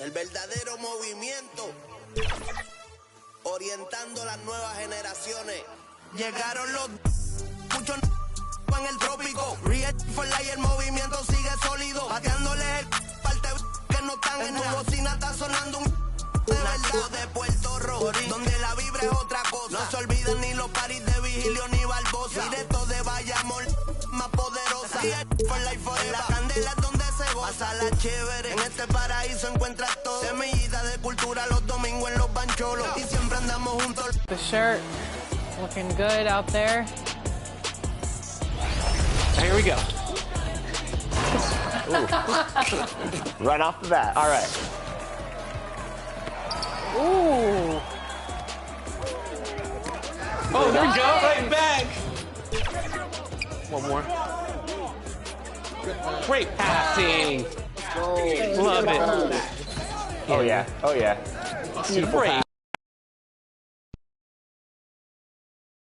El verdadero movimiento, orientando las nuevas generaciones. Llegaron los muchos en el trópico. Real for life, el movimiento sigue sólido. Bateándoles el parte que no están en tu bocina, está sonando un de verdad de Puerto Rico, donde la vibra es otra cosa. No se olvidan ni los paris de Vigilio ni Barbosa. Directo de Bayamón, más poderosa. For life forever. La candela es donde se goza la chévere. En este paraíso encuentras todo. Semillita de cultura los domingos en los bancholos. Y siempre andamos juntos. The shirt looking good out there. Here we go. Right off the bat. All right. Ooh. Oh, there we go. Right back. One more. Great passing. Love it. Oh, yeah. Oh, yeah. Great.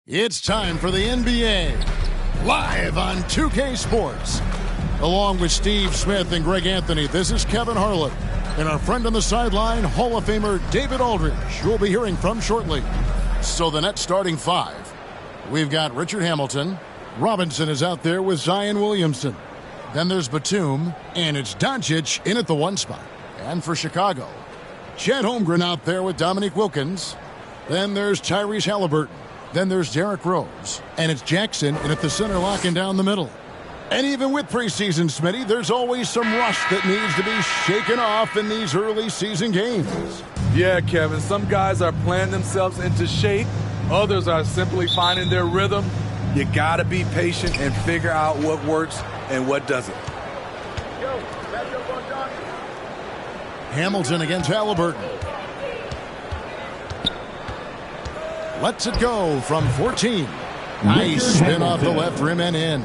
It's time for the NBA, live on 2K Sports. Along with Steve Smith and Greg Anthony, this is Kevin Harlan. And our friend on the sideline, Hall of Famer David Aldridge, who we'll be hearing from shortly. So the Nets starting five. We've got Richard Hamilton. Robinson is out there with Zion Williamson. Then there's Batum, and it's Doncic in at the one spot. And for Chicago, Chet Holmgren out there with Dominique Wilkins. Then there's Tyrese Halliburton. Then there's Derrick Rose. And it's Jackson in at the center, locking down the middle. And even with preseason, Smitty, there's always some rust that needs to be shaken off in these early season games. Yeah, Kevin, some guys are playing themselves into shape. Others are simply finding their rhythm. You got to be patient and figure out what works and what doesn't. Hamilton against Halliburton. Lets it go from 14. Nice spin off the left rim and in.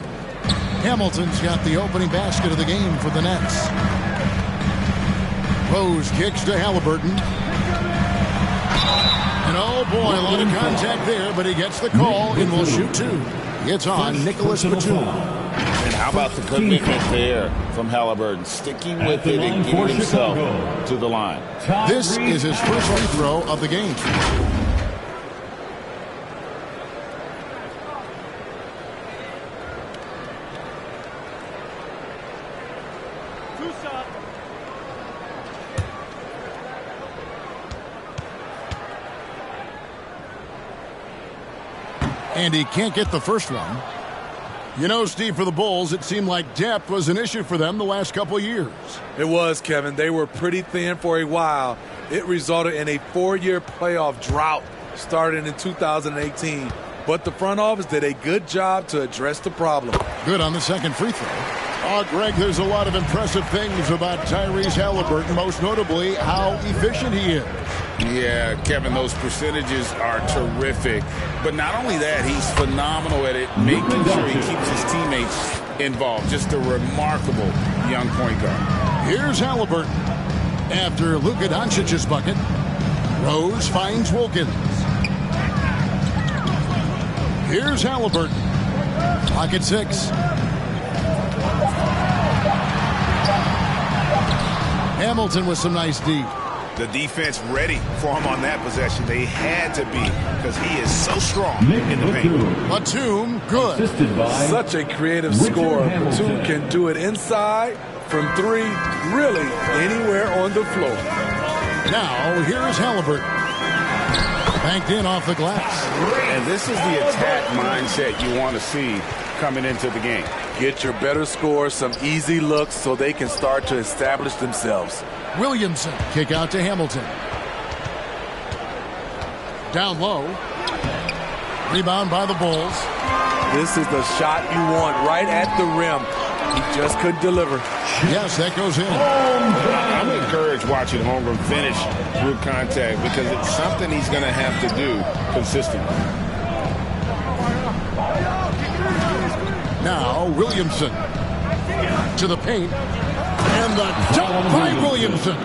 Hamilton's got the opening basket of the game for the Nets. Rose kicks to Halliburton. And oh boy, a lot of contact there, but he gets the call and will shoot two. It's on Nicholas Batum. And how about the commitment there from Halliburton, sticking with it and getting himself to the line. This is his first free throw of the game. And he can't get the first one. You know, Steve, for the Bulls, it seemed like depth was an issue for them the last couple of years. It was, Kevin. They were pretty thin for a while. It resulted in a 4-year playoff drought starting in 2018. But the front office did a good job to address the problem. Good on the second free throw. Oh, Greg, there's a lot of impressive things about Tyrese Halliburton, most notably how efficient he is. Yeah, Kevin, those percentages are terrific. But not only that, he's phenomenal at it, making sure he keeps his teammates involved. Just a remarkable young point guard. Here's Halliburton. After Luka Doncic's bucket, Rose finds Wilkins. Here's Halliburton. Clock at 6. Hamilton with some nice D. The defense ready for him on that possession. They had to be because he is so strong in the paint. Batum, good. Such a creative scorer. Batum can do it inside, from 3, really anywhere on the floor. Now, here's Halliburton. Banked in off the glass. And this is the attack mindset you want to see coming into the game. Get your better scores some easy looks so they can start to establish themselves. Williamson, kick out to Hamilton. Down low. Rebound by the Bulls. This is the shot you want right at the rim. He just couldn't deliver. Yes, that goes in. I'm encouraged watching Holmgren finish through contact because it's something he's going to have to do consistently. Now, Williamson to the paint. And the dunk by Williamson.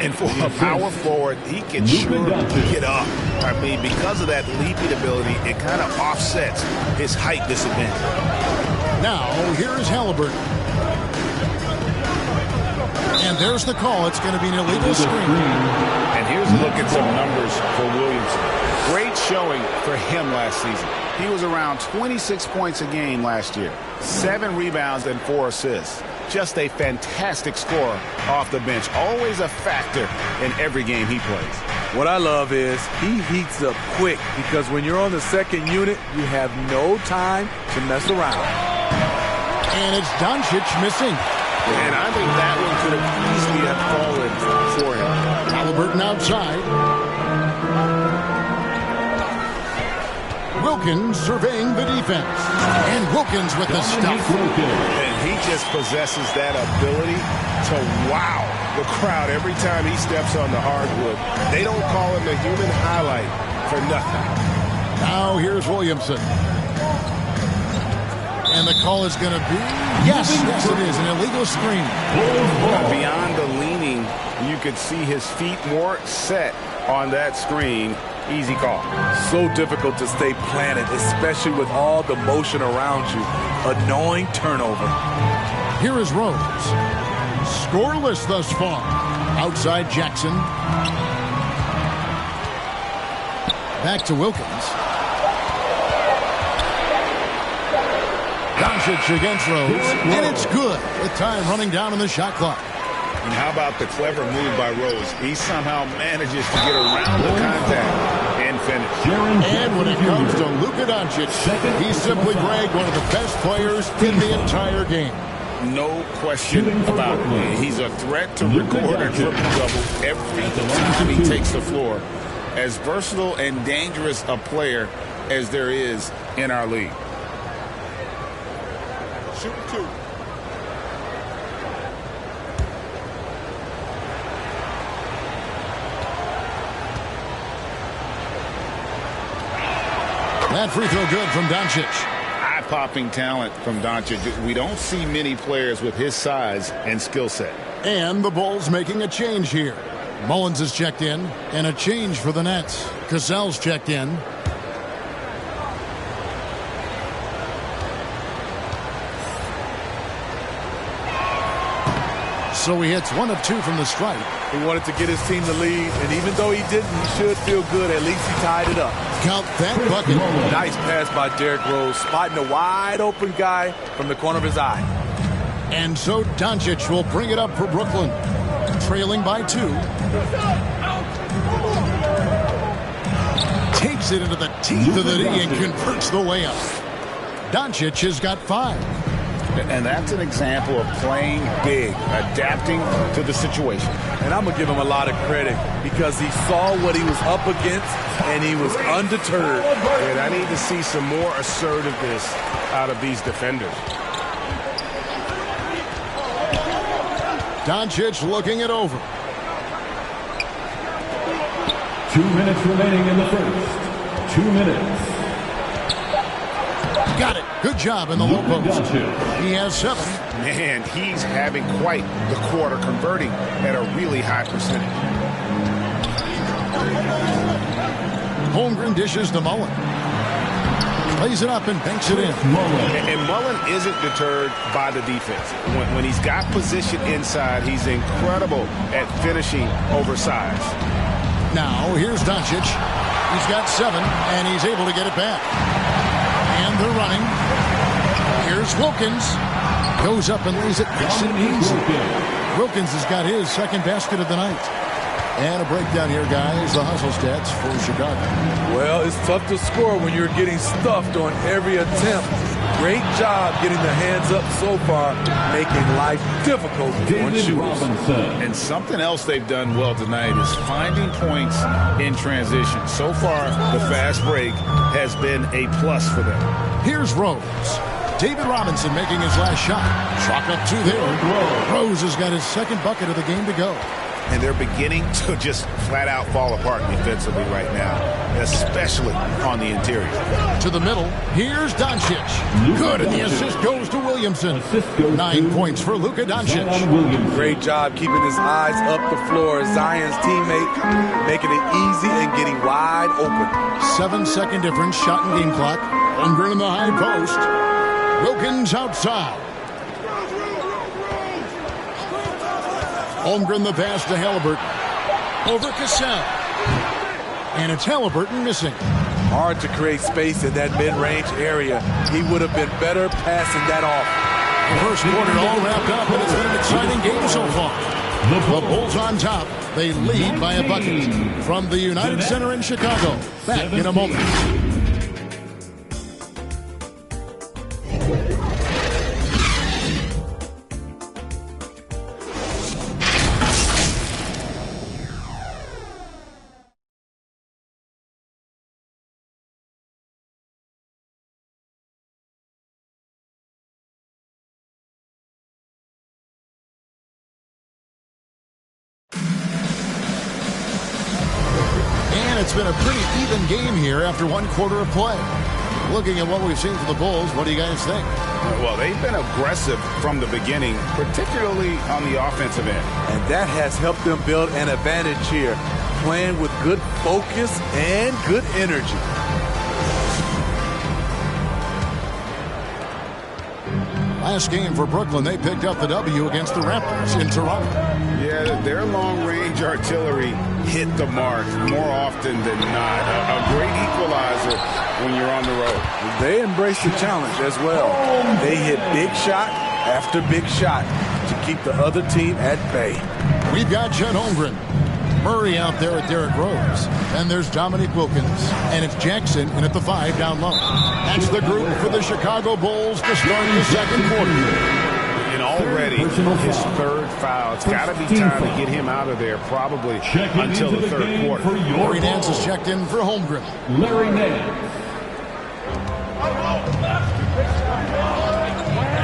And for a power forward, he can sure get up. I mean, because of that leaping ability, it kind of offsets his height disadvantage. Now, here's Halliburton. And there's the call. It's going to be an illegal screen. And here's a look at some numbers for Williamson. Great showing for him last season. He was around 26 points a game last year. 7 rebounds and 4 assists. Just a fantastic scorer off the bench. Always a factor in every game he plays. What I love is he heats up quick because when you're on the second unit, you have no time to mess around. And it's Doncic missing. And I think that one could have easily have fallen for him. Halliburton outside. Wilkins surveying the defense. And Wilkins with the stuff. And he just possesses that ability to wow the crowd every time he steps on the hardwood. They don't call him the human highlight for nothing. Now here's Williamson. And the call is going to be, yes, it is, an illegal screen. Beyond the leaning, you could see his feet more set on that screen. Easy call. So difficult to stay planted, especially with all the motion around you. Annoying turnover. Here is Rose. Scoreless thus far. Outside Jackson. Back to Wilkins. Doncic against Rose, and it's good with time running down on the shot clock. And how about the clever move by Rose? He somehow manages to get around the contact and finish. And when it comes to Luka Doncic, he's simply, Greg, one of the best players in the entire game. No question about it. He's a threat to record a triple-double every time he takes the floor. As versatile and dangerous a player as there is in our league. Shoot 2. That free throw good from Doncic. Eye-popping talent from Doncic. We don't see many players with his size and skill set. And the Bulls making a change here. Mullins is checked in, and a change for the Nets. Cassell's checked in. So he hits 1 of 2 from the strike. He wanted to get his team the lead, and even though he didn't, he should feel good. At least he tied it up. Count that bucket. Nice pass by Derrick Rose, spotting a wide-open guy from the corner of his eye. And so Doncic will bring it up for Brooklyn, trailing by 2. Takes it into the teeth of the D and converts the layup. Doncic has got 5. And that's an example of playing big, adapting to the situation. And I'm going to give him a lot of credit because he saw what he was up against and he was undeterred. And I need to see some more assertiveness out of these defenders. Doncic looking it over. 2 minutes remaining in the first. 2 minutes. Got it. Good job in the low post. He has 7. Man, he's having quite the quarter, converting at a really high percentage. Holmgren dishes to Mullen. Plays it up and banks it in. And Mullen isn't deterred by the defense. When he's got position inside, he's incredible at finishing oversized. Now, here's Doncic. He's got 7, and he's able to get it back. And they're running. Here's Wilkins. Goes up and lays it nice and easy. Wilkins has got his second basket of the night. And a breakdown here, guys. The hustle stats for Chicago. Well, it's tough to score when you're getting stuffed on every attempt. Great job getting the hands up so far, making life difficult on shooters. And something else they've done well tonight is finding points in transition. So far, the fast break has been a plus for them. Here's Rose. David Robinson making his last shot. Chalk up 2 there. Rose has got his second bucket of the game to go. And they're beginning to just flat out fall apart defensively right now, especially on the interior. To the middle, here's Doncic. Good, and the assist goes to Williamson. 9 points for Luka Doncic. Great job keeping his eyes up the floor. Zion's teammate making it easy and getting wide open. 7-second difference, shot and game clock. Holmgren in the high post. Wilkins outside. Holmgren the pass to Halliburton. Over Cassell. And it's Halliburton missing. Hard to create space in that mid-range area. He would have been better passing that off. The first quarter all wrapped up, and it's been an exciting game so far. The Bulls on top. They lead by a bucket. From the United Center in Chicago. Back in a moment. It's been a pretty even game here after one quarter of play. Looking at what we've seen from the Bulls, what do you guys think? Well, they've been aggressive from the beginning, particularly on the offensive end. And that has helped them build an advantage here, playing with good focus and good energy. Last game for Brooklyn, they picked up the W against the Raptors in Toronto. Yeah, their long-range artillery hit the mark more often than not. A great equalizer when you're on the road. They embrace the challenge as well. They hit big shot after big shot to keep the other team at bay. We've got Chet Holmgren. Murray out there at Derrick Rose. And there's Dominique Wilkins. And it's Jackson in at the 5 down low. That's the group for the Chicago Bulls to start the second quarter. And already his third foul. It's got to be time to get him out of there probably until the third quarter. Larry Nance is checked in for Holmgren. Larry Nance.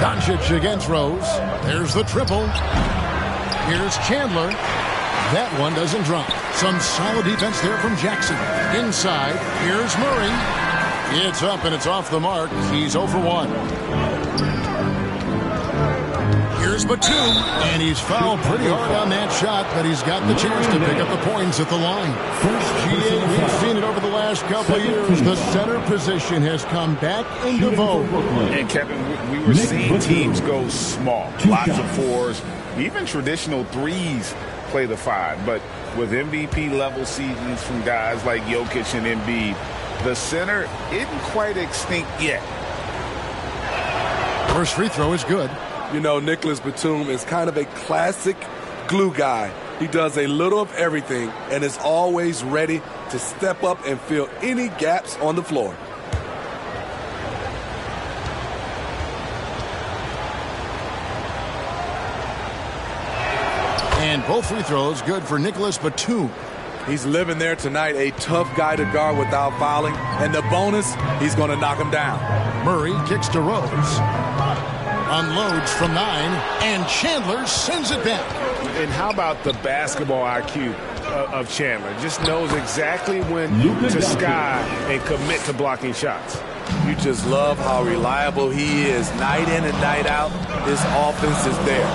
Doncic against Rose. There's the triple. Here's Chandler. That one doesn't drop. Some solid defense there from Jackson. Inside, here's Murray. It's up and it's off the mark. He's 0 for 1. Here's Batum, and he's fouled pretty hard on that shot, but he's got the chance to pick up the points at the line. GA, we've seen it over the last couple of years. The center position has come back into vogue. And Kevin, we were seeing teams go small. Lots of fours, even traditional threes play the 5, but with MVP level seasons from guys like Jokic and Embiid, the center isn't quite extinct yet. First free throw is good. You know, Nicholas Batum is kind of a classic glue guy. He does a little of everything and is always ready to step up and fill any gaps on the floor. And both free throws good for Nicholas Batum. He's living there tonight, a tough guy to guard without fouling. And the bonus, he's going to knock him down. Murray kicks to Rose. Unloads from 9, and Chandler sends it back. And how about the basketball IQ of Chandler? Just knows exactly when to sky and commit to blocking shots. You just love how reliable he is. Night in and night out, his offense is there.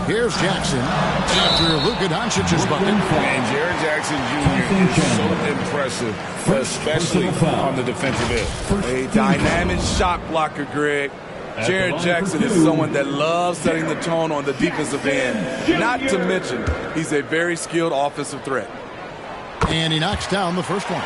Here's Jackson after Luka Doncic's bucket. And Jared Jackson Jr. is so impressive, especially on the defensive end. A dynamic shot blocker, Greg. Jared Jackson is someone that loves setting the tone on the defensive end. Not to mention, he's a very skilled offensive threat. And he knocks down the first one.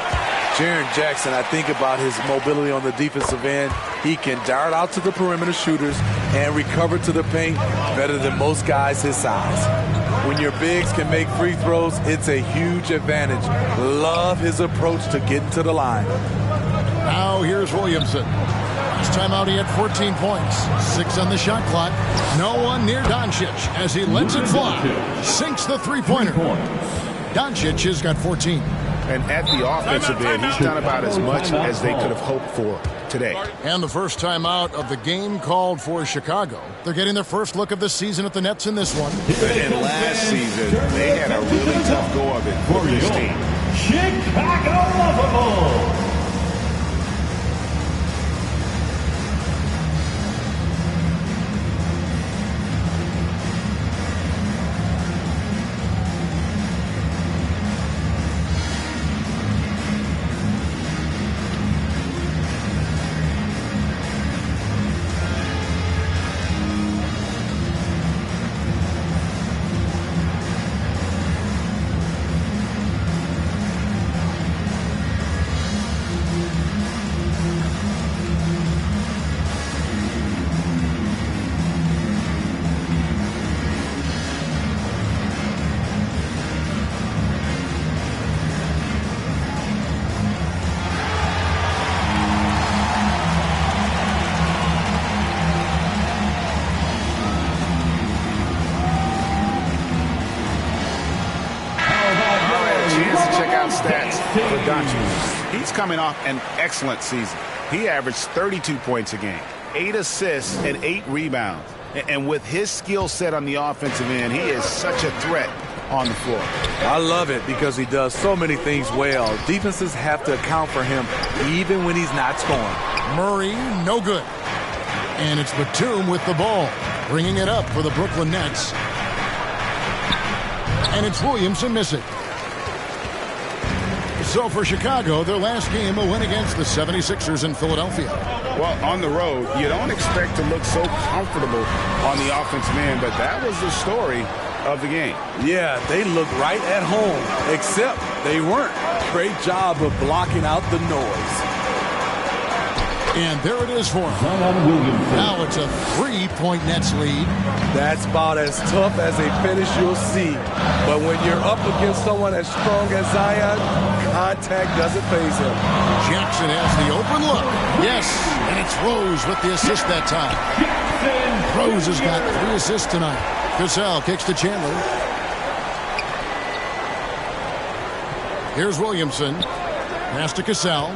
Jared Jackson, I think about his mobility on the defensive end. He can dart out to the perimeter shooters and recover to the paint better than most guys his size. When your bigs can make free throws, it's a huge advantage. Love his approach to getting to the line. Now here's Williamson. Last time out he had 14 points. 6 on the shot clock. No one near Doncic as he lets it fly. Sinks the three-pointer. Doncic has got 14. And at the offensive end, he's done about as much as they could have hoped for today. And the first time out of the game called for Chicago. They're getting their first look of the season at the Nets in this one. And last season, they had a really tough go of it for this team. Chicago Bulls. breakdown stats for Doncic. He's coming off an excellent season. He averaged 32 points a game, 8 assists, and 8 rebounds. And with his skill set on the offensive end, he is such a threat on the floor. I love it because he does so many things well. Defenses have to account for him even when he's not scoring. Murray, no good. And it's Batum with the ball, bringing it up for the Brooklyn Nets. And it's Williamson missing. So for Chicago, their last game, a win against the 76ers in Philadelphia. Well, on the road, you don't expect to look so comfortable on the offensive end, but that was the story of the game. Yeah, they looked right at home, except they weren't. Great job of blocking out the noise. And there it is for him. Now it's a 3-point Nets lead. That's about as tough as a finish you'll see. But when you're up against someone as strong as Zion, contact doesn't faze him. Jackson has the open look. Yes, and it's Rose with the assist that time. Rose has got 3 assists tonight. Cassell kicks to Chandler. Here's Williamson. Pass to Cassell.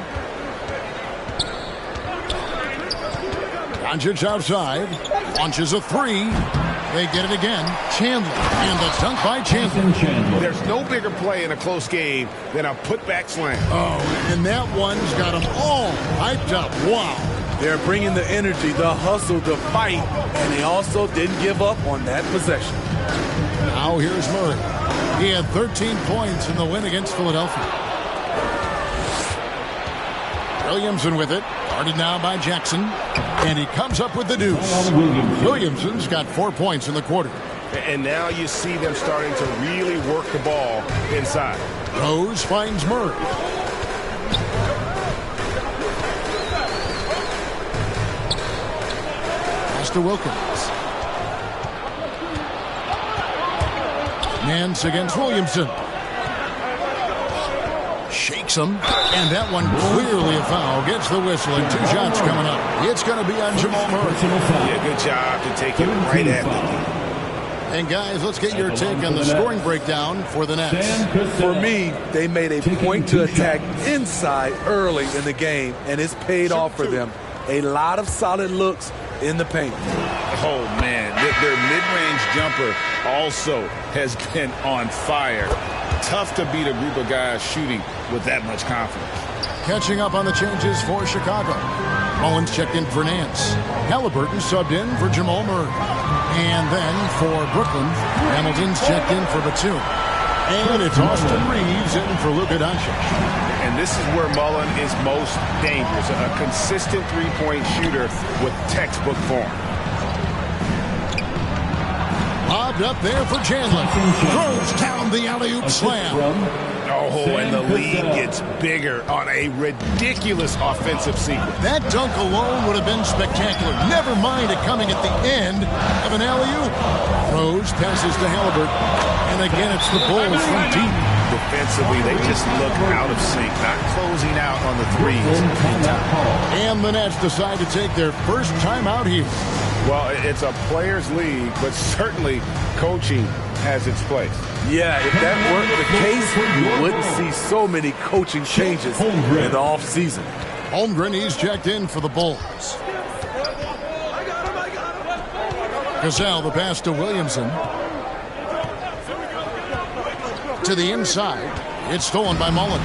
Doncic outside. Launches a 3. They get it again. Chandler. And the dunk by Chandler. There's no bigger play in a close game than a putback slam. Oh, and that one's got them all hyped up. Wow. They're bringing the energy, the hustle, the fight, and they also didn't give up on that possession. Now here's Murray. He had 13 points in the win against Philadelphia. Williamson with it. Guarded now by Jackson. And he comes up with the deuce. Williamson's got 4 points in the quarter. And now you see them starting to really work the ball inside. Rose finds Murray. Pass to Wilkins. Nance against Williamson. Shakes him. And that one clearly a foul. Gets the whistle and 2 shots coming up. It's going to be on Jamal Murray. Yeah, good job to take it right at them. And guys, let's get your take on the scoring breakdown for the Nets. For me, they made a point to attack inside early in the game, and it's paid off for them. A lot of solid looks in the paint. Oh, man, their mid-range jumper also has been on fire. Tough to beat a group of guys shooting with that much confidence. Catching up on the changes for Chicago. Mullins checked in for Nance. Halliburton subbed in for Jamal Murray. And then for Brooklyn, Hamilton's checked in for Batum. And it's Austin Reeves in for Luka Doncic. And this is where Mullen is most dangerous. A consistent three-point shooter with textbook form. Lobbed up there for Chandler. Throws down the alley-oop slam. Oh, and the lead gets bigger on a ridiculous offensive sequence. That dunk alone would have been spectacular. Never mind it coming at the end of an alley-oop. Rose passes to Halliburton. And again, it's the Bulls from deep. Defensively, they just look out of sync, not closing out on the threes. And the Nets decide to take their first time out here. Well, it's a players' league, but certainly coaching has its place. Yeah, if that weren't the case, you wouldn't see so many coaching changes in the offseason. Holmgren, he's checked in for the Bulls. Cassell, the pass to Williamson. To the inside. It's stolen by Mullen.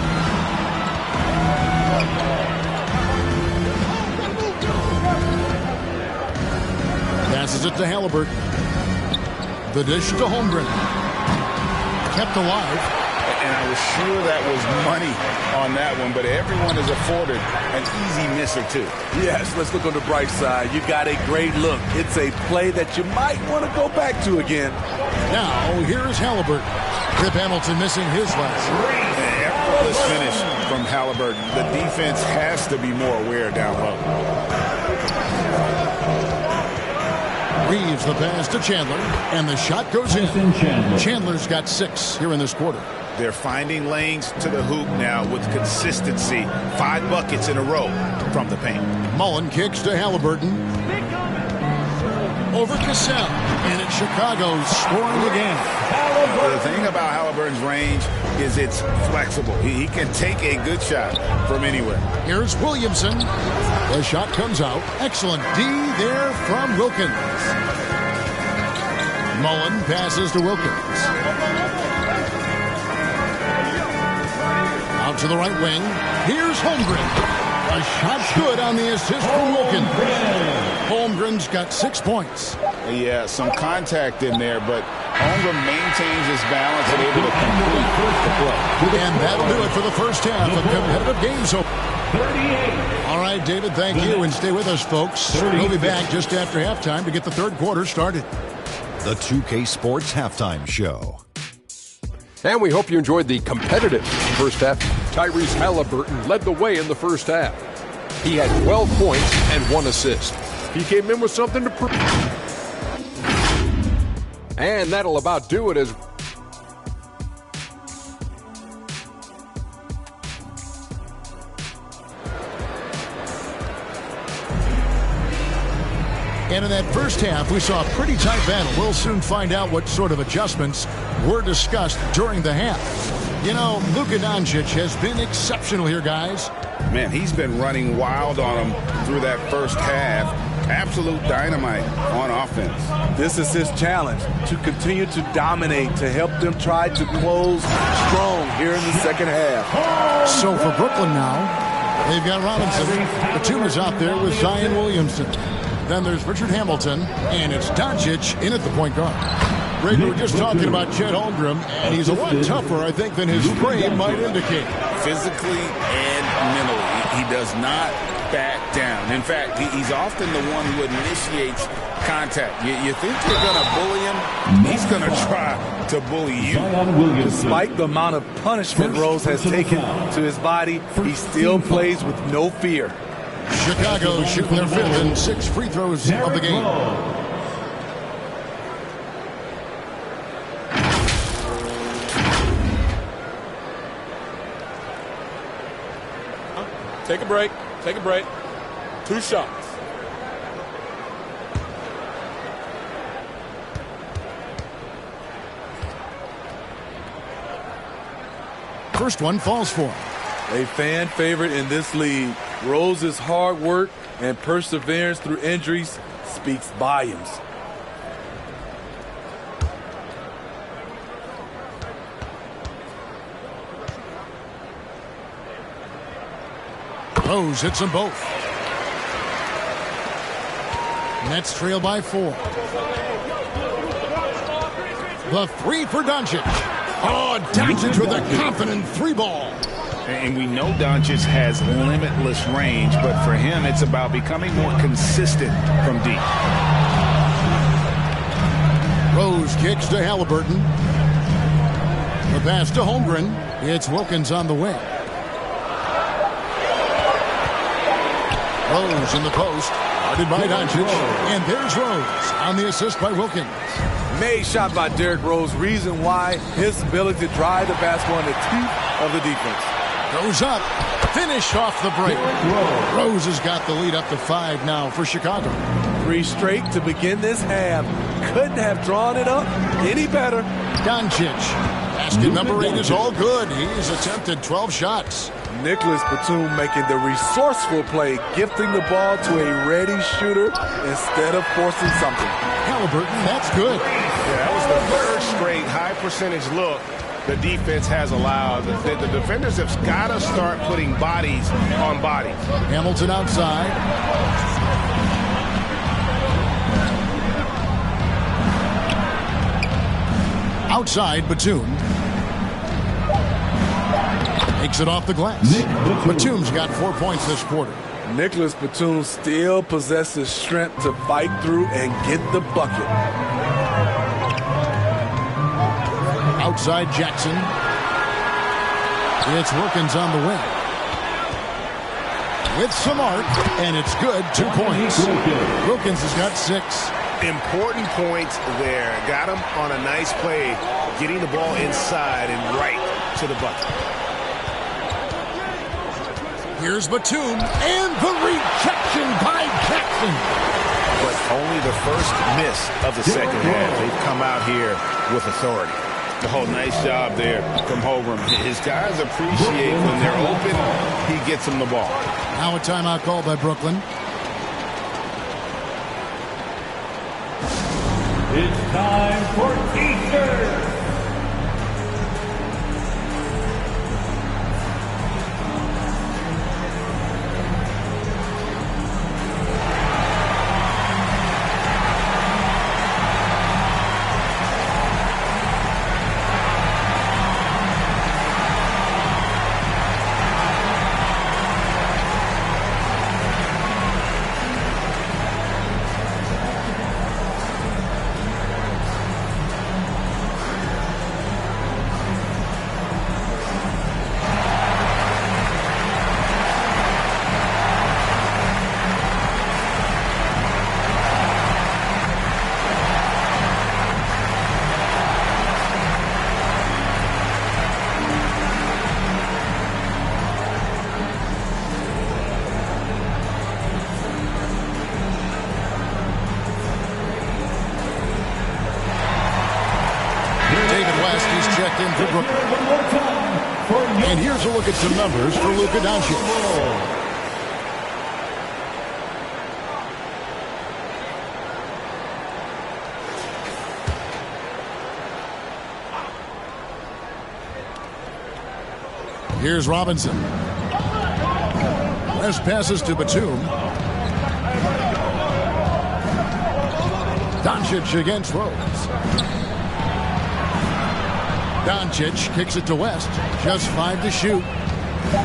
Passes it to Halliburton. The dish to Holmgren. Kept alive. And I was sure that was money on that one, but everyone is afforded an easy miss or two. Yes, let's look on the bright side. You got a great look. It's a play that you might want to go back to again. Now, here's Halliburton. Rip Hamilton missing his last. Effortless finish from Halliburton. The defense has to be more aware down low. Reeves the pass to Chandler, and the shot goes in. Chandler's got 6 here in this quarter. They're finding lanes to the hoop now with consistency. 5 buckets in a row from the paint. Mullen kicks to Halliburton. Over Cassell, and it's Chicago scoring again. The thing about Halliburton's range is it's flexible. He can take a good shot from anywhere. Here's Williamson. The shot comes out. Excellent D there from Wilkins. Mullen passes to Wilkins. Out to the right wing. Here's Holmgren. A shot good on the assist from Wilkins. Holmgren's got 6 points. Yeah, some contact in there, but Holmgren maintains his balance and able to complete the play. And that'll do it for the first half of competitive games. All right, David, thank you. And stay with us, folks. We'll be back just after halftime to get the third quarter started. The 2K Sports Halftime Show. And we hope you enjoyed the competitive first half. Tyrese Halliburton led the way in the first half. He had 12 points and 1 assist. He came in with something to prove. And that'll about do it as... And in that first half, we saw a pretty tight battle. We'll soon find out what sort of adjustments were discussed during the half. You know, Luka Doncic has been exceptional here, guys. Man, he's been running wild on him through that first half. Absolute dynamite on offense. This is his challenge, to continue to dominate, to help them try to close strong here in the second half. So for Brooklyn now, they've got Robinson. Batum is out there with Zion Williamson. Then there's Richard Hamilton, and it's Doncic in at the point guard. Ray, we were just talking about Chet Holmgren, and he's a lot tougher, I think, than his frame might indicate. Physically and mentally, he does not back down. In fact, he's often the one who initiates contact. You think you're going to bully him, he's going to try to bully you. Despite the amount of punishment Rose has taken to his body, he still plays with no fear. Chicago shooting their 5th and 6th free throws of the game. Take a break. Take a break. 2 shots. First one falls for him. A fan favorite in this league. Rose's hard work and perseverance through injuries speaks volumes. Rose hits them both. Nets trail by 4. The 3 for Doncic. Oh, Doncic with a confident 3 ball. And we know Doncic has limitless range, but for him, it's about becoming more consistent from deep. Rose kicks to Halliburton. The pass to Holmgren. It's Wilkins on the wing. Rose in the post. Guarded by Doncic. And there's Rose on the assist by Wilkins. Made shot by Derrick Rose. Reason why his ability to drive the basketball in the teeth of the defense. Goes up. Finish off the break. Rose has got the lead up to 5 now for Chicago. 3 straight to begin this half. Couldn't have drawn it up any better. Doncic. Basket number 8 is all good. He's attempted 12 shots. Nicholas Batum making the resourceful play, gifting the ball to a ready shooter instead of forcing something. Halliburton, that's good. Yeah, that was the 3rd straight high percentage look the defense has allowed. The defenders have got to start putting bodies on bodies. Hamilton outside. Outside, Batum. Takes it off the glass. Batum's got 4 points this quarter. Nicholas Batum still possesses strength to fight through and get the bucket. Outside Jackson. It's Wilkins on the wing. With some arc, and it's good. 2 points. Wilkins has got 6. Important points there. Got him on a nice play, getting the ball inside and right to the bucket. Here's Batum, and the rejection by Jackson. But only the first miss of the second half. They've come out here with authority. Oh, nice job there from Holgram. His guys appreciate when they're open, he gets them the ball. Now a timeout called by Brooklyn. It's time for Easter. In for Brooklyn. And here's a look at some numbers for Luka Doncic. Here's Robinson. West passes to Batum. Doncic against Rose. Doncic kicks it to West. Just 5 to shoot.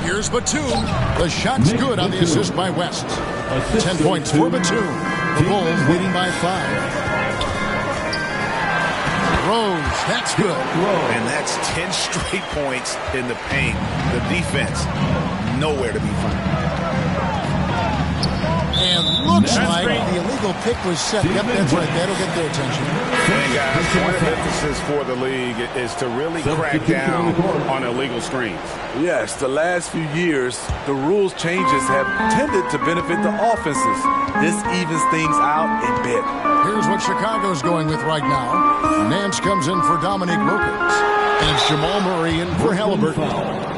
Here's Batum. The shot's good on the assist by West. 10 points for Batum. The Bulls leading by 5. Rose, that's good. And that's 10 straight points in the paint. The defense, nowhere to be found. And looks like the illegal pick was set. Yep, that's right. That'll get their attention. And guys, point of emphasis for the league is to really crack down on illegal screens. Yes, the last few years, the rules changes have tended to benefit the offenses. This evens things out a bit. Here's what Chicago's going with right now. Nance comes in for Dominique Wilkins. And it's Jamal Murray in for Halliburton.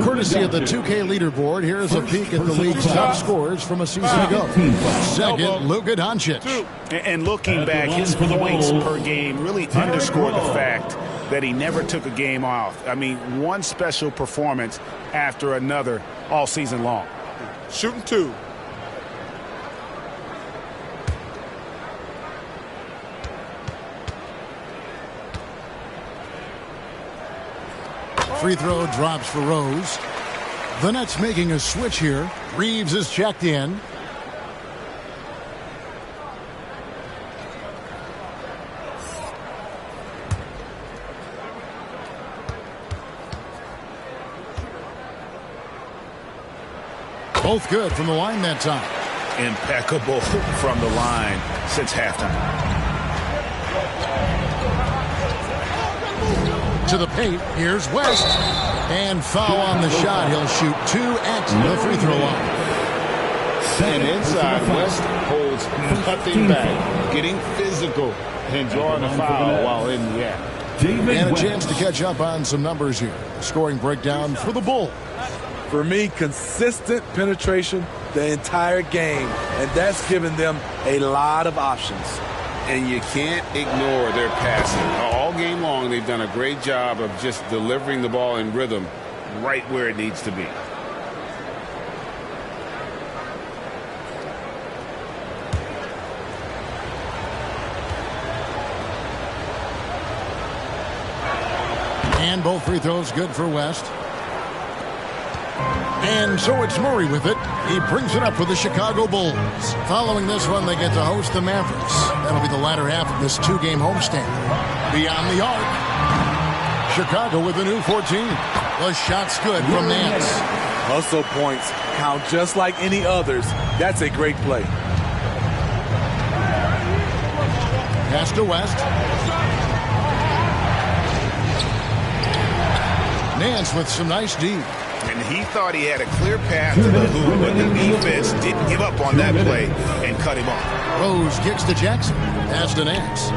Courtesy of the 2K leaderboard, here's a peek at the league's top scores from a season ago. Second, Luka Doncic. And looking back, his points per game really underscore the fact that he never took a game off. I mean, one special performance after another all season long. Shooting 2. Free throw drops for Rose. The Nets making a switch here. Reeves is checked in. Both good from the line that time. Impeccable from the line since halftime. To the paint, here's West. And foul on the shot. He'll shoot 2 at the free throw line. And inside, West holds nothing back, getting physical and drawing a foul while in the act. And a chance to catch up on some numbers here. Scoring breakdown for the Bulls. For me, consistent penetration the entire game, and that's given them a lot of options. And you can't ignore their passing. All game long, they've done a great job of just delivering the ball in rhythm right where it needs to be. And both free throws good for West. And so it's Murray with it. He brings it up for the Chicago Bulls. Following this one, they get to host the Mavericks. That'll be the latter half of this 2-game homestand. Beyond the arc. Chicago with a new 14. The shot's good from Nance. Hustle points count just like any others. That's a great play. Pass to West. Nance with some nice D. And he thought he had a clear path to the hoop, but the defense didn't give up on that play and cut him off. Rose kicks to Jackson. Pass to Nance.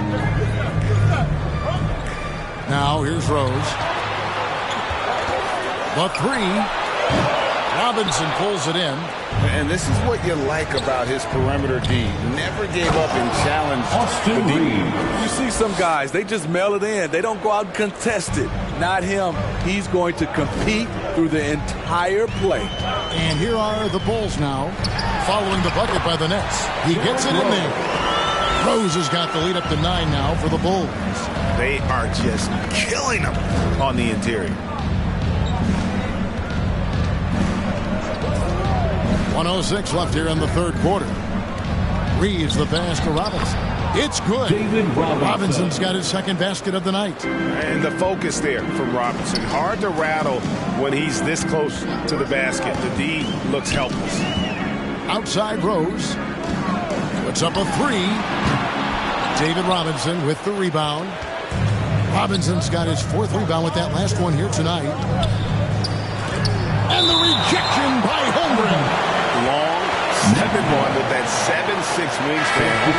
Now here's Rose. The three. Robinson pulls it in. And this is what you like about his perimeter D. Never gave up and challenged the D. You see some guys, they just mail it in. They don't go out and contest it. Not him. He's going to compete through the entire play. And here are the Bulls now, following the bucket by the Nets. He gets it in there. Rose has got the lead up to 9 now for the Bulls. They are just killing them on the interior. 1:06 left here in the third quarter. Reeves the pass to Robinson. It's good. Robinson's got his second basket of the night. And the focus there from Robinson. Hard to rattle when he's this close to the basket. The D looks helpless. Outside Rose. Puts up a three. David Robinson with the rebound. Robinson's got his fourth rebound with that last one here tonight. And the rejection by Holmgren. Long 7-1 with that 7'6" wingspan. He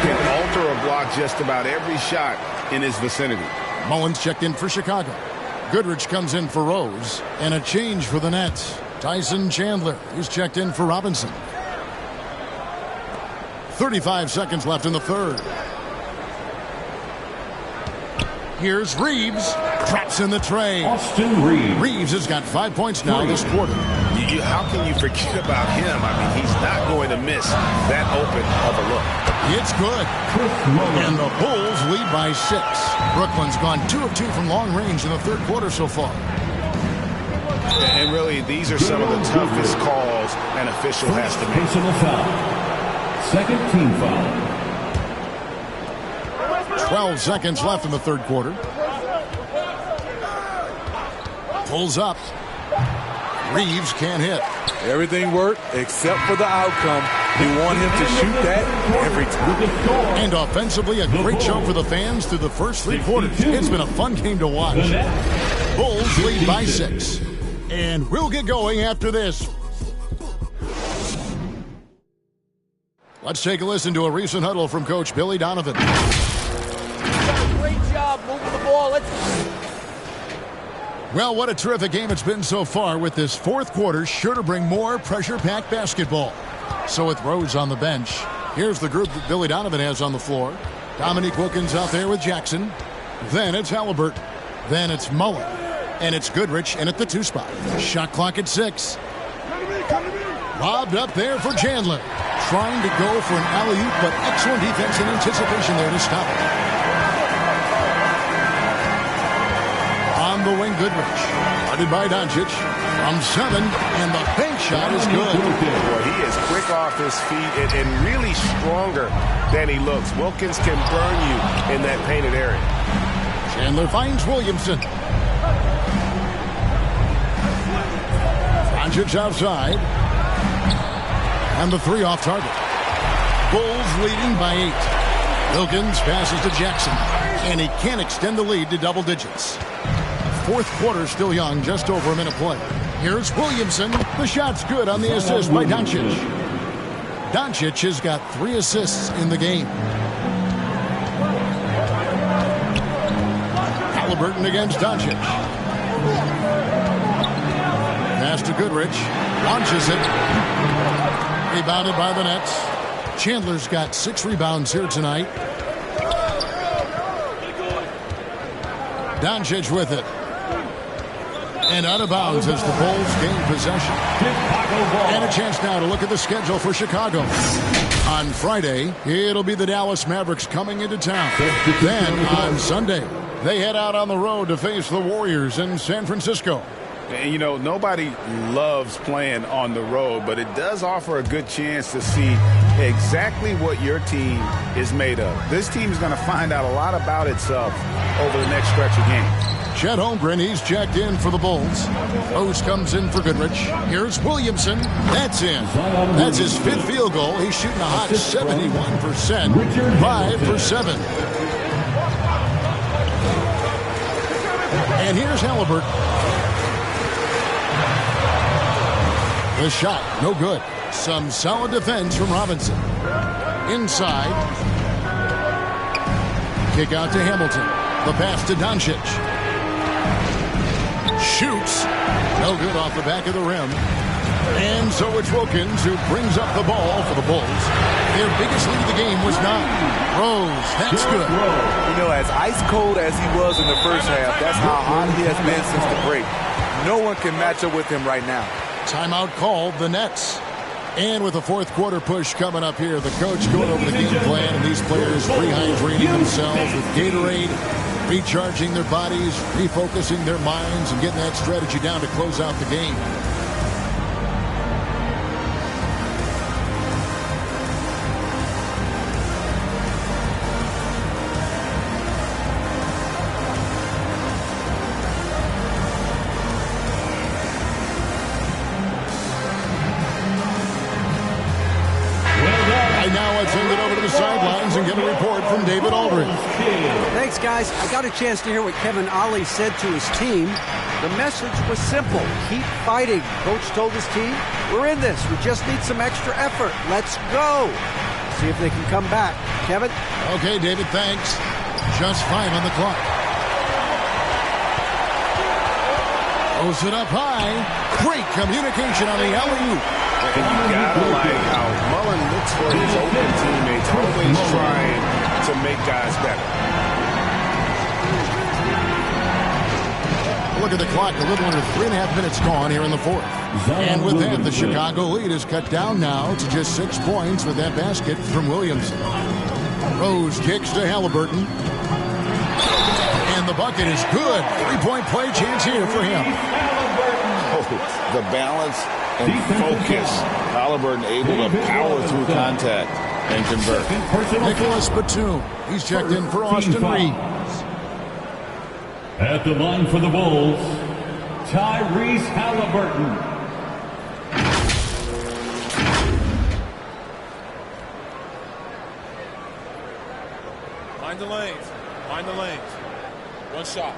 can alter or block just about every shot in his vicinity. Mullins checked in for Chicago. Goodrich comes in for Rose. And a change for the Nets. Tyson Chandler is checked in for Robinson. 35 seconds left in the third. Here's Reeves. Traps in the tray. Austin Reeves. Reeves has got 5 points now this quarter. How can you forget about him? I mean, he's not going to miss that open of a look. It's good. And the Bulls lead by 6. Brooklyn's gone 2 of 2 from long range in the third quarter so far. And really, these are some of the toughest calls an official has to make. Personal foul. Second team foul. 12 seconds left in the third quarter. Pulls up. Reeves can't hit. Everything worked except for the outcome. You want him to shoot that every time. And offensively, a great show for the fans through the first 3 quarters. It's been a fun game to watch. Bulls lead by 6. And we'll get going after this. Let's take a listen to a recent huddle from Coach Billy Donovan. Great job moving the ball. Well, what a terrific game it's been so far, with this fourth quarter sure to bring more pressure-packed basketball. So with Rose on the bench, here's the group that Billy Donovan has on the floor. Dominique Wilkins out there with Jackson. Then it's Halliburton. Then it's Mullen. And it's Goodrich in at the 2 spot. Shot clock at 6. Lobbed up there for Chandler. Trying to go for an alley-oop, but excellent defense and anticipation there to stop it. On the wing, Goodrich. Guarded by Doncic. From 7, and the bank shot is good. Well, he is quick off his feet and really stronger than he looks. Wilkins can burn you in that painted area. Chandler finds Williamson. Doncic outside. And the 3 off target. Bulls leading by 8. Wilkins passes to Jackson. And he can't extend the lead to double digits. Fourth quarter still young, just over a minute play. Here's Williamson. The shot's good on the assist by Doncic. Doncic has got 3 assists in the game. Halliburton against Doncic. Pass to Goodrich. Launches it. Rebounded by the Nets. Chandler's got 6 rebounds here tonight. Doncic with it. And out of bounds as the Bulls gain possession. And a chance now to look at the schedule for Chicago. On Friday, it'll be the Dallas Mavericks coming into town. Then on Sunday, they head out on the road to face the Warriors in San Francisco. And, you know, nobody loves playing on the road, but it does offer a good chance to see exactly what your team is made of. This team is going to find out a lot about itself over the next stretch of games. Chet Holmgren, he's checked in for the Bulls. Rose comes in for Goodrich. Here's Williamson. That's in. That's his 5th field goal. He's shooting a hot 71%. 5 for 7. And here's Halliburton. The shot, no good. Some solid defense from Robinson. Inside. Kick out to Hamilton. The pass to Doncic. Shoots. No good off the back of the rim. And so it's Wilkins who brings up the ball for the Bulls. Their biggest lead of the game was 9. Rose, that's good. You know, as ice cold as he was in the first half, that's how hot he has been since the break. No one can match up with him right now. Timeout called, the Nets. And with the fourth quarter push coming up here, the coach going over the game plan, and these players rehydrating themselves with Gatorade, recharging their bodies, refocusing their minds, and getting that strategy down to close out the game. And get a report from David Aldridge. Thanks, guys. I got a chance to hear what Kevin Ollie said to his team. The message was simple. Keep fighting. Coach told his team, we're in this. We just need some extra effort. Let's go. See if they can come back. Kevin? Okay, David, thanks. Just 5 on the clock. Throws it up high. Great communication on the alley-oop. And you gotta like how Mullen looks for his open teammates, always trying to make guys better. Look at the clock, a little under 3.5 minutes gone here in the fourth. And with that, the Chicago lead is cut down now to just 6 points with that basket from Williamson. Rose kicks to Halliburton. And the bucket is good. 3-point play chance here for him. Oh, the balance and focus. Halliburton able to power through contact and convert. Nicholas Batum. He's checked in for Austin Reeves. At the line for the Bulls, Tyrese Halliburton. Find the lanes. Find the lanes. One shot.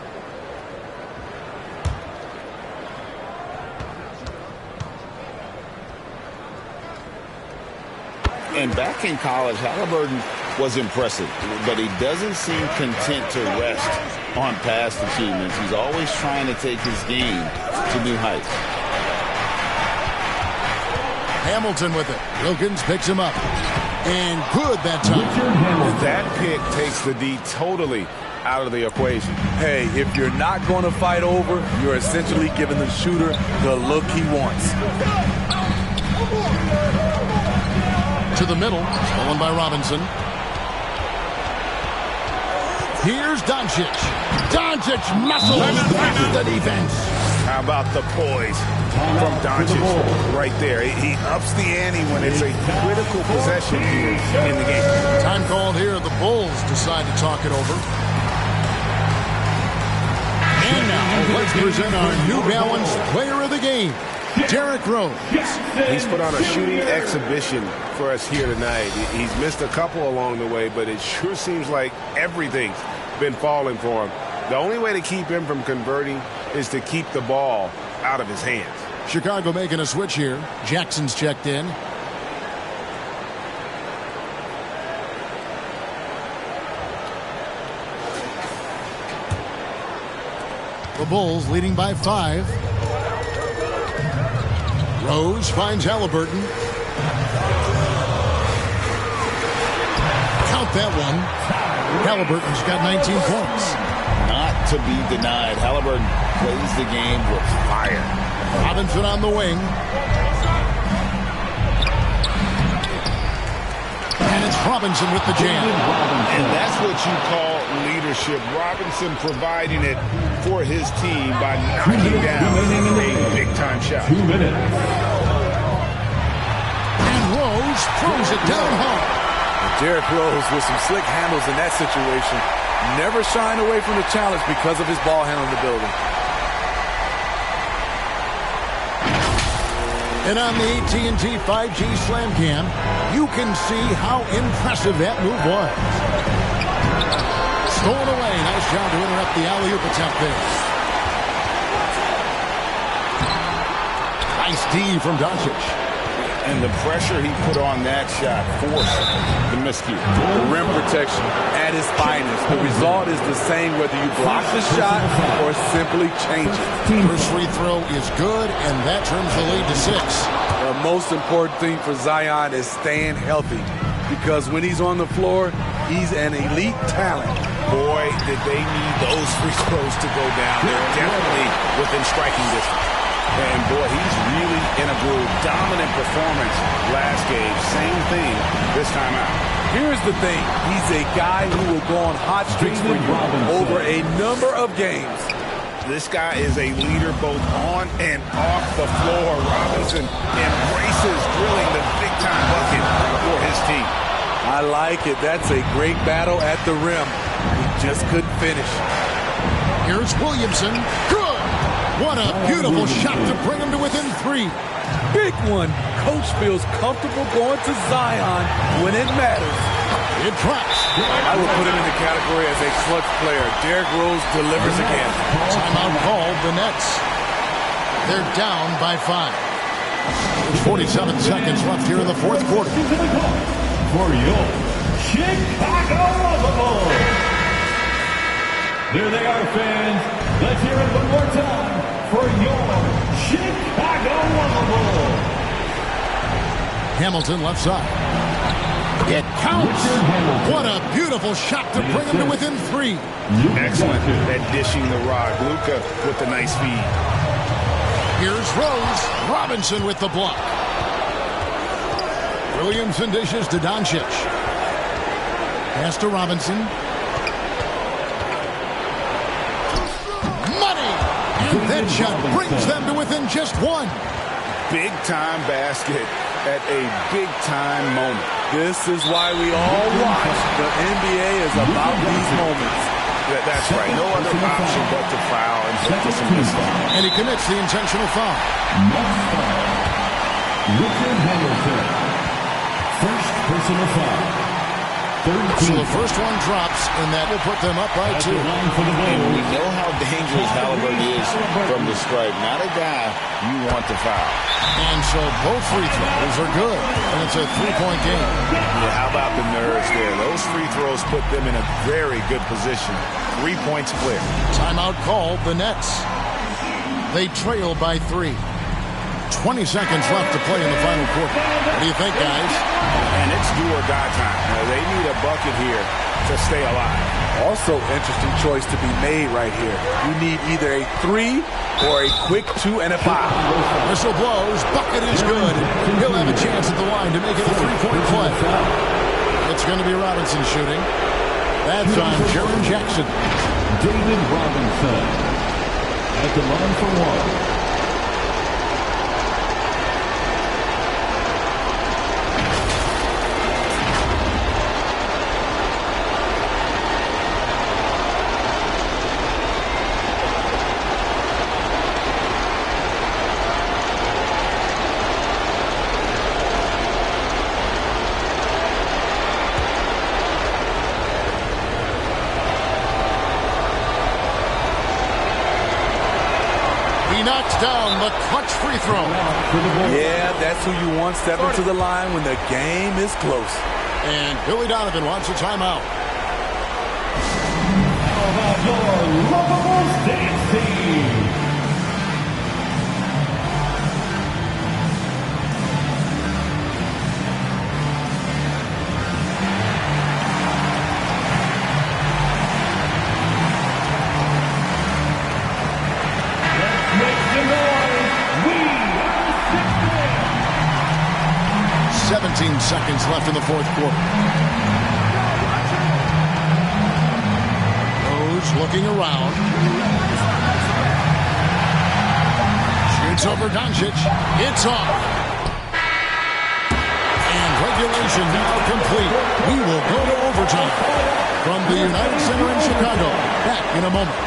And back in college, Halliburton was impressive, but he doesn't seem content to rest on past achievements. He's always trying to take his game to new heights. Hamilton with it. Wilkins picks him up. And good that time. That pick takes the D totally out of the equation. Hey, if you're not going to fight over, you're essentially giving the shooter the look he wants. To the middle, stolen by Robinson. Here's Doncic. Doncic muscles the defense. How about the poise from Doncic right there? He ups the ante when it's a critical possession here in the game. Time called here. The Bulls decide to talk it over. And now, let's present our New Balance Player of the Game, Derrick Rose. He's put on a shooting exhibition for us here tonight. He's missed a couple along the way, but it sure seems like everything's been falling for him. The only way to keep him from converting is to keep the ball out of his hands. Chicago making a switch here. Jackson's checked in. The Bulls leading by 5. Rose finds Halliburton. Count that one. Halliburton's got 19 points. Not to be denied. Halliburton plays the game with fire. Robinson on the wing. And it's Robinson with the jam. And that's what you call leadership. Robinson providing it for his team by knocking down a big-time shot. 2 minutes. And Rose throws it down hard. Derrick Rose with some slick handles in that situation. Never shying away from the challenge because of his ball handling ability. And on the AT&T 5G Slam Cam, you can see how impressive that move was. Stolen away. Nice job to interrupt the alley-oop attempt there. Nice D from Doncic. And the pressure he put on that shot forced the miscue. Rim protection at its finest. The result is the same whether you block the shot or simply change it. First free throw is good, and that trims the lead to 6. The most important thing for Zion is staying healthy, because when he's on the floor, he's an elite talent. Boy, did they need those free throws to go down. They're definitely within striking distance. And, boy, he's really in a groove. Dominant performance last game. Same thing this time out. Here's the thing. He's a guy who will go on hot streaks for you over a number of games. This guy is a leader both on and off the floor. Robinson embraces drilling the big-time bucket for his team. I like it. That's a great battle at the rim. He just couldn't finish. Here's Williamson. Good! What a beautiful shot to bring him to within 3. Big one. Coach feels comfortable going to Zion when it matters. It drops. I would put him in the category as a clutch player. Derrick Rose delivers again. Timeout called. The Nets. They're down by 5. There's 47 seconds left here in the fourth quarter. For your Chicago Bulls. There they are, fans. Let's hear it one more time for your Chicago Bulls. Hamilton left side. It counts. What a beautiful shot to bring him to within 3. Excellent at dishing the rock. Luka with the nice feed. Here's Rose. Robinson with the block. Williamson dishes to Doncic. Pass to Robinson. Money! And that shot brings them to within just 1. Big-time basket at a big-time moment. This is why we all watch. The NBA is about these moments. That's right. No other option but to foul and hope for some mistake. And he commits the intentional foul. Richard Hamilton. First personal foul. So the first one drops, and that will put them up by 2. And we know how dangerous Halliburton is from the stripe. Not a guy you want to foul. And so both free throws are good, and it's a 3-point game. Yeah, how about the nerves there? Those free throws put them in a very good position. 3 points clear. Timeout called. The Nets. They trail by 3. 20 seconds left to play in the final quarter. What do you think, guys? And it's do or die time. They need a bucket here to stay alive. Also, interesting choice to be made right here. You need either a 3 or a quick 2 and a 5. Whistle blows. Bucket is good. He'll have a chance at the line to make it a 3-point play. It's going to be Robinson shooting. That's on Jaren Jackson. David Robinson at the line for 1. Down the clutch free throw. Yeah, that's who you want stepping to the line when the game is close. And Billy Donovan wants a timeout. How about your lovable dance team? Make the noise. We are 17 seconds left in the fourth quarter. Rose looking around. Shoots over Doncic. It's off. And regulation now complete. We will go to overtime. From the United Center in Chicago. Back in a moment.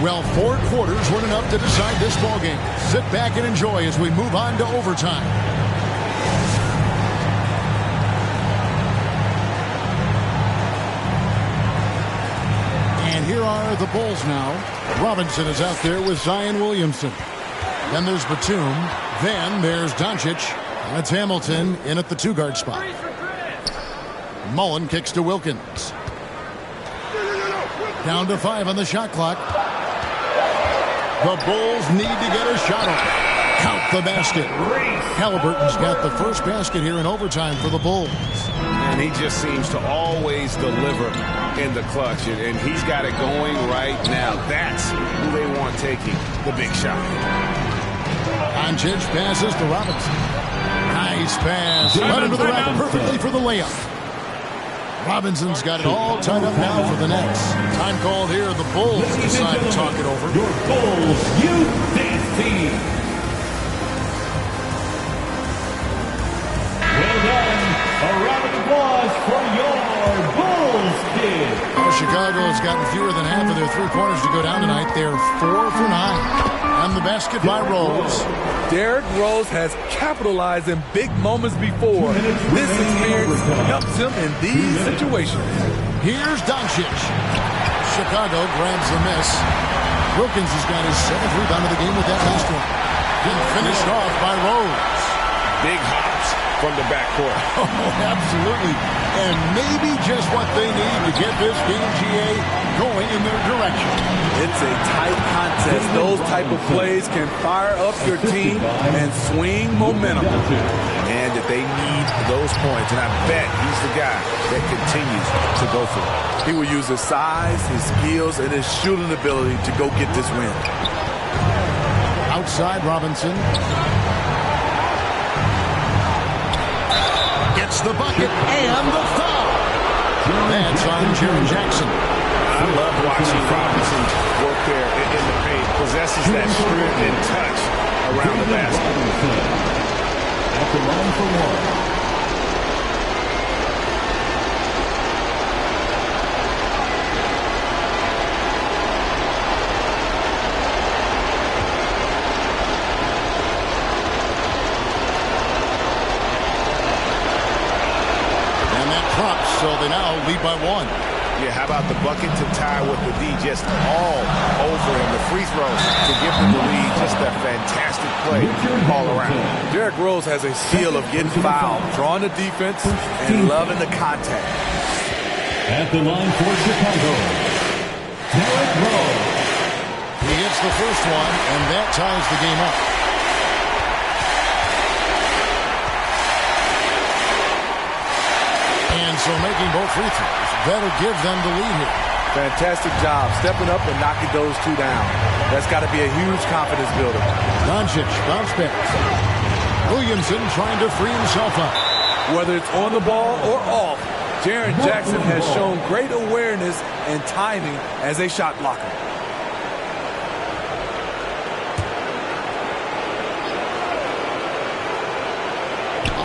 Well, 4 quarters weren't enough to decide this ballgame. Sit back and enjoy as we move on to overtime. are the Bulls now. Robinson is out there with Zion Williamson. Then there's Batum. Then there's Doncic. That's Hamilton in at the 2-guard spot. Mullen kicks to Wilkins. Down to 5 on the shot clock. The Bulls need to get a shot off. Count the basket. Halliburton's got the first basket here in overtime for the Bulls. And he just seems to always deliver in the clutch. And he's got it going right now. That's who they want taking the big shot. Doncic passes to Robinson. Nice pass. Right into the rack perfectly for the layup. Robinson's got it all tied up now for the Nets. Time called here. The Bulls decide to talk it over. Your Bulls youth dance team. Well done. A round of applause for your Bulls kid. Well, Chicago has gotten fewer than half of their three-pointers to go down tonight. They're 4 for 9. And the basket by Rose. Derrick Rose has capitalized in big moments before. This experience helps him in these situations. Here's Doncic. Chicago grabs the miss. Wilkins has got his 7th rebound of the game with that last one. Then finished off by Rose. Big hops from the backcourt. Oh, absolutely. And maybe just what they need to get this game, GA, going in their direction. It's a tight contest. Those type of plays can fire up your team and swing momentum. And that they need those points. And I bet he's the guy that continues to go for it. He will use his size, his skills, and his shooting ability to go get this win. Outside Robinson. Gets the bucket and the foul. That's on Jaren Jackson. I love watching Robinson work there in the paint. Possesses that strength and touch around the basket. At the line for one. So they now lead by 1. Yeah, how about the bucket to tie with the D just all over him. The free throw to give them the lead. Just a fantastic play all around. Derrick Rose has a skill of getting fouled, drawing the defense, and loving the contact. At the line for Chicago, Derrick Rose. He hits the first one, and that ties the game up. So making both free throws, that'll give them the lead here. Fantastic job stepping up and knocking those 2 down. That's got to be a huge confidence builder. Doncic bounce back. Williamson trying to free himself up. Whether it's on the ball or off, Jaren Jackson has shown great awareness and timing as a shot blocker.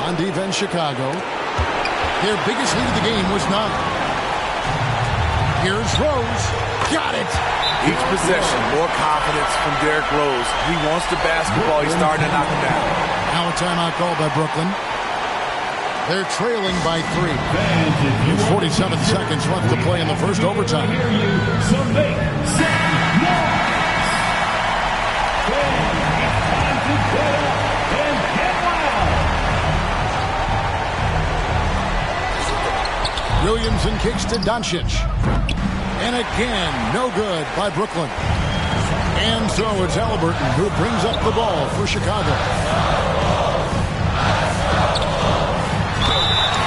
On defense, Chicago. Their biggest lead of the game was 9. Here's Rose. Got it. Each possession, more confidence from Derrick Rose. He wants the basketball. He's starting to knock him down. Now a timeout call by Brooklyn. They're trailing by 3. 47 seconds left to play in the first overtime. So make some noise. It's time to get up and get loud. Williamson kicks to Doncic. And again, no good by Brooklyn. And so it's Halliburton who brings up the ball for Chicago.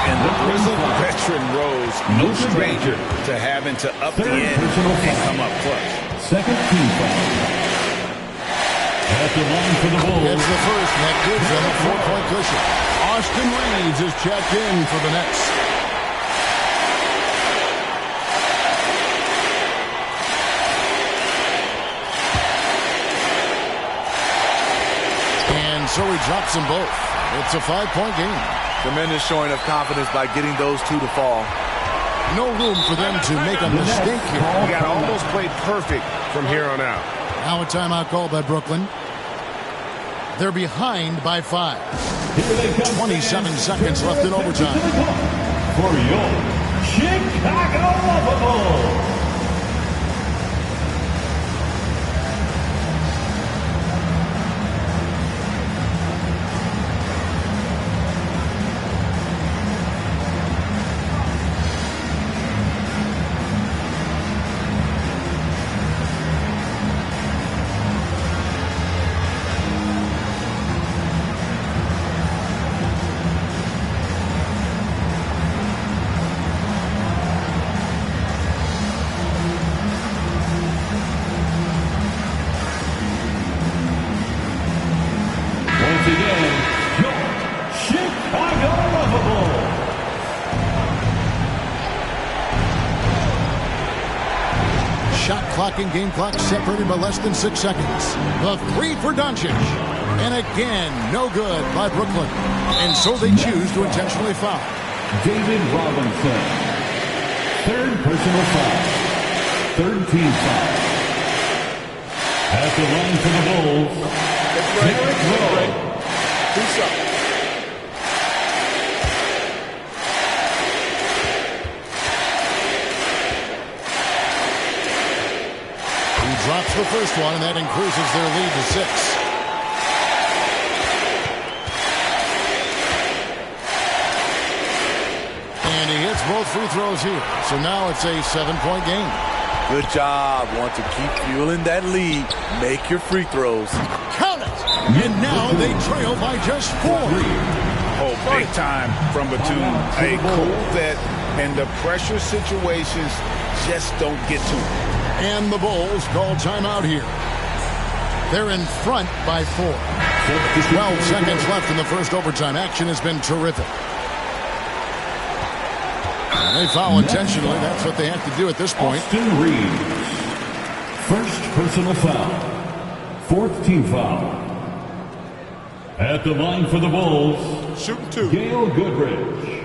And the grizzled veteran Rose, no stranger to having to up the end and come up clutch. Second team foul. At the line for the Bulls. It's the first, and that gives them a 4-point cushion. Austin Reeves is checked in for the Nets. So he drops them both. It's a 5-point game. Tremendous showing of confidence by getting those 2 to fall. No room for them to make a mistake here. He got almost played perfect from here on out. Now a timeout called by Brooklyn. They're behind by 5. 27 seconds left in overtime. For your Chicago Bulls. shot clock and game clock separated by less than 6 seconds. The three for Doncic. And again, no good by Brooklyn. And so they choose to intentionally foul. David Robinson. Third personal foul. Third team foul. At the line for the Bulls. Derrick Rose. Who's up? Drops the first one, and that increases their lead to 6. And he hits both free throws here. So now it's a 7-point game. Good job. Want to keep fueling that lead. Make your free throws. Count it! And now they trail by just 4. Oh, big time from Batum. A cool vet, and the pressure situations just don't get to him. And the Bulls call timeout here. They're in front by 4. 12 seconds left in the first overtime. Action has been terrific. And they foul intentionally. That's what they have to do at this point. Austin Reeves. First personal foul. Fourth team foul. At the line for the Bulls. Shooting 2. Gail Goodrich.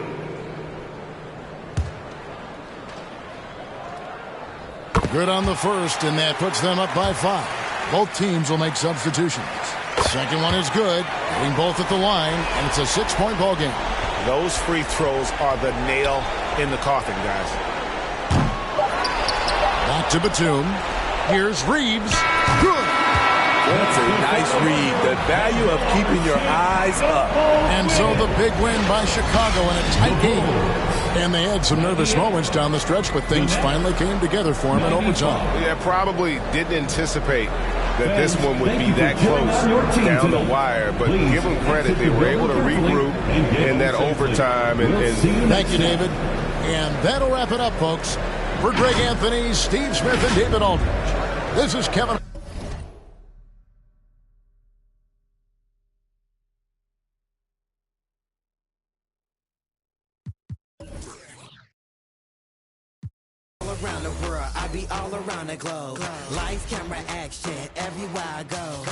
Good on the first, and that puts them up by 5. Both teams will make substitutions. Second one is good, hitting both at the line, and it's a 6-point ball game. Those free throws are the nail in the coffin, guys. Back to Batum. Here's Reeves. Good. That's a nice read. The value of keeping your eyes up. And so the big win by Chicago in a tight game. And they had some nervous moments down the stretch, but things finally came together for them in overtime. Yeah, probably didn't anticipate that this one would be that close down the wire, but give them credit. They were able to regroup in that overtime. Thank you, David. And that'll wrap it up, folks. For Greg Anthony, Steve Smith, and David Aldridge, this is Kevin. Around the world, I be all around the globe. Lights, camera, action, everywhere I go.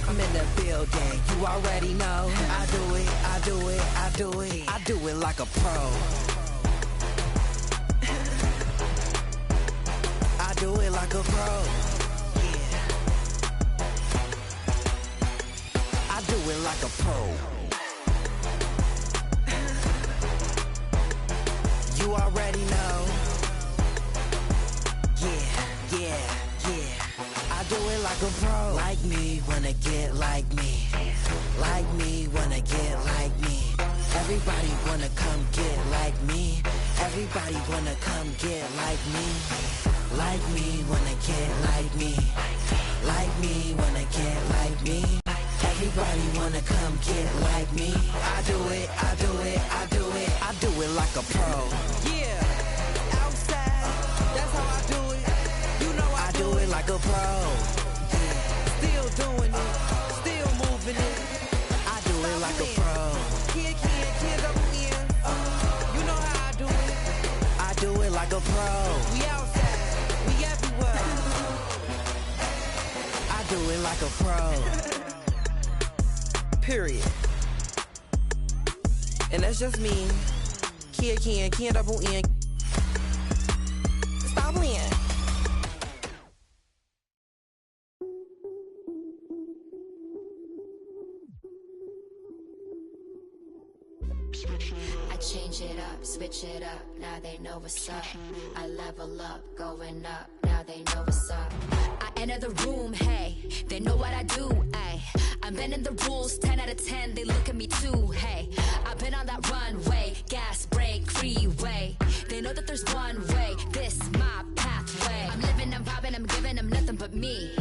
I'm in the building, you already know. I do it, I do it, I do it. I do it like a pro. I do it like a pro. Yeah. I do it like a pro. You already know. I do it like a pro. Like me, wanna get like me. Like me, wanna get like me. Everybody wanna come get like me. Everybody wanna come get like me. Like me, wanna get like me. Like me, wanna get like me. Everybody wanna come get like me. I do it, I do it, I do it. I do it like a pro. Yeah, outside, that's how I do it. You know I do it like a pro. Still doing it, still moving it. I do it like a pro. Kid, I'm in. You know how I do it. I do it like a pro. We outside, we everywhere. I do it like a pro. Period. And that's just me. Kid double in. Stop playing. I change it up, switch it up, now they know what's up. I level up, going up, now they know what's up. I enter the room, hey, they know what I do, ay. I'm bending the rules, 10 out of 10, they look at me too, hey. I've been on that runway, gas, brake, freeway. They know that there's one way, this my pathway. I'm living, I'm vibing, I'm giving them nothing but me.